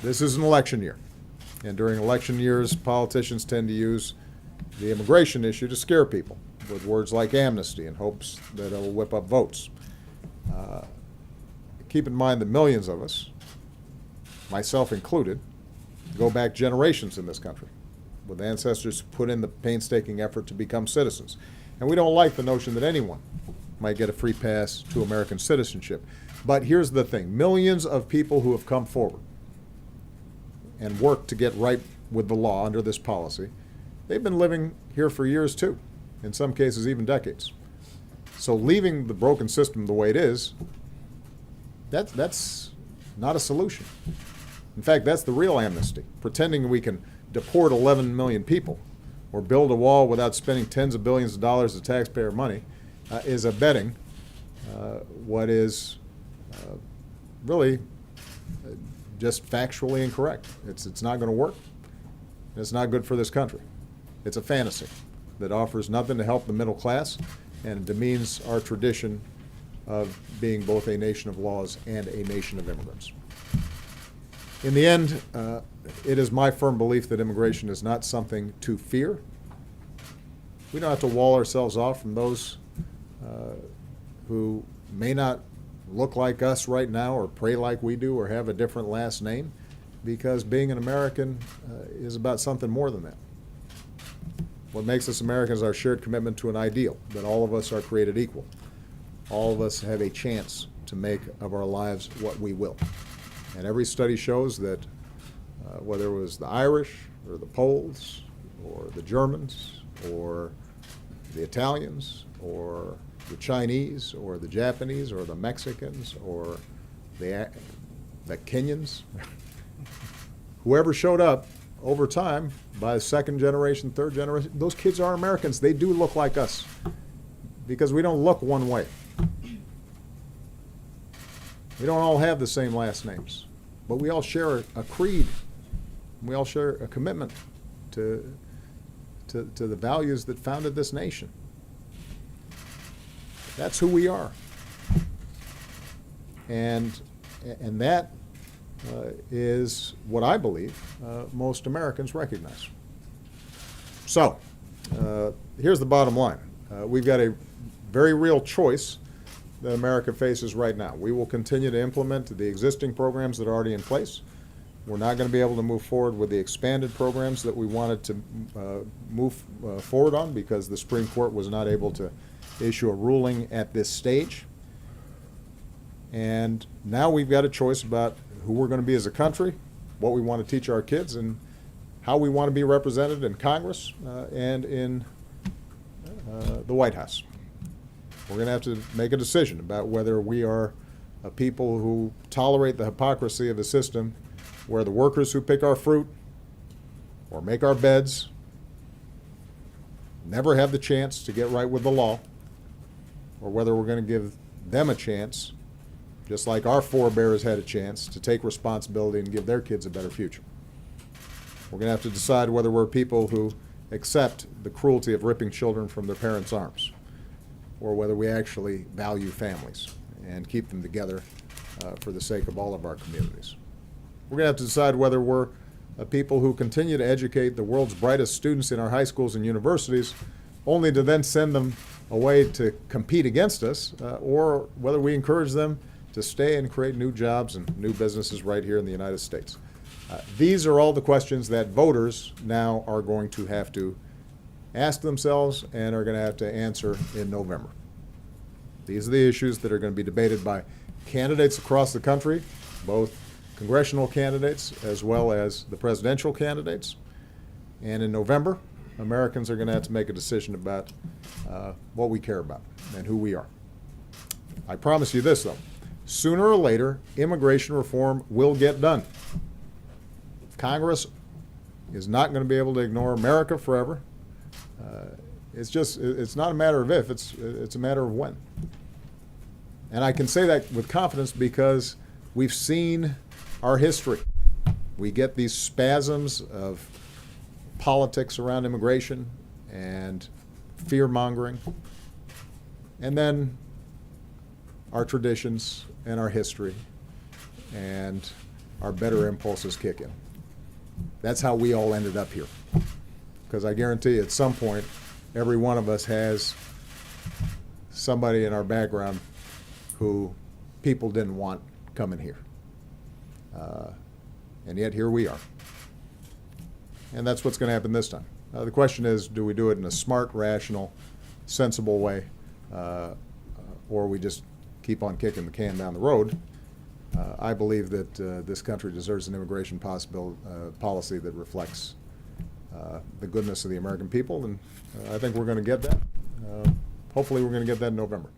this is an election year. And during election years, politicians tend to use the immigration issue to scare people with words like amnesty in hopes that it will whip up votes. Keep in mind that millions of us, myself included, go back generations in this country with ancestors who put in the painstaking effort to become citizens. And we don't like the notion that anyone might get a free pass to American citizenship. But here's the thing, millions of people who have come forward and worked to get right with the law under this policy, they've been living here for years too, in some cases even decades. So leaving the broken system the way it is, that's not a solution. In fact, that's the real amnesty. Pretending we can deport 11 million people or build a wall without spending tens of billions of dollars of taxpayer money is abetting what is really just factually incorrect. It's not going to work. It's not good for this country. It's a fantasy that offers nothing to help the middle class and demeans our tradition of being both a nation of laws and a nation of immigrants. In the end, it is my firm belief that immigration is not something to fear. We don't have to wall ourselves off from those who may not look like us right now or pray like we do or have a different last name, because being an American is about something more than that. What makes us Americans is our shared commitment to an ideal, that all of us are created equal. All of us have a chance to make of our lives what we will. And every study shows that whether it was the Irish or the Poles or the Germans or the Italians or the Chinese or the Japanese or the Mexicans or the Kenyans, whoever showed up over time, by second generation, third generation, those kids are Americans. They do look like us because we don't look one way. We don't all have the same last names, but we all share a creed. We all share a commitment to the values that founded this nation. That's who we are. And that is what I believe most Americans recognize. So, here's the bottom line. We've got a very real choice that America faces right now. We will continue to implement the existing programs that are already in place. We're not going to be able to move forward with the expanded programs that we wanted to move forward on because the Supreme Court was not able to issue a ruling at this stage. And now we've got a choice about who we're going to be as a country, what we want to teach our kids, and how we want to be represented in Congress and in the White House. We're going to have to make a decision about whether we are a people who tolerate the hypocrisy of the system where the workers who pick our fruit or make our beds never have the chance to get right with the law, or whether we're going to give them a chance, just like our forebears had a chance, to take responsibility and give their kids a better future. We're going to have to decide whether we're people who accept the cruelty of ripping children from their parents' arms, or whether we actually value families and keep them together for the sake of all of our communities. We're going to have to decide whether we're a people who continue to educate the world's brightest students in our high schools and universities, only to then send them away to compete against us, or whether we encourage them to stay and create new jobs and new businesses right here in the United States. These are all the questions that voters now are going to have to ask themselves and are going to have to answer in November. These are the issues that are going to be debated by candidates across the country, both congressional candidates as well as the presidential candidates. And in November, Americans are going to have to make a decision about what we care about and who we are. I promise you this, though. Sooner or later, immigration reform will get done. Congress is not going to be able to ignore America forever. It's not a matter of if, it's a matter of when. And I can say that with confidence because we've seen our history. We get these spasms of politics around immigration and fear-mongering, and then our traditions and our history and our better impulses kick in. That's how we all ended up here. Because I guarantee at some point, every one of us has somebody in our background who people didn't want coming here. And yet here we are. And that's what's going to happen this time. The question is, do we do it in a smart, rational, sensible way, or we just keep on kicking the can down the road? I believe that this country deserves an immigration policy that reflects the goodness of the American people, and I think we're going to get that. Hopefully we're going to get that in November.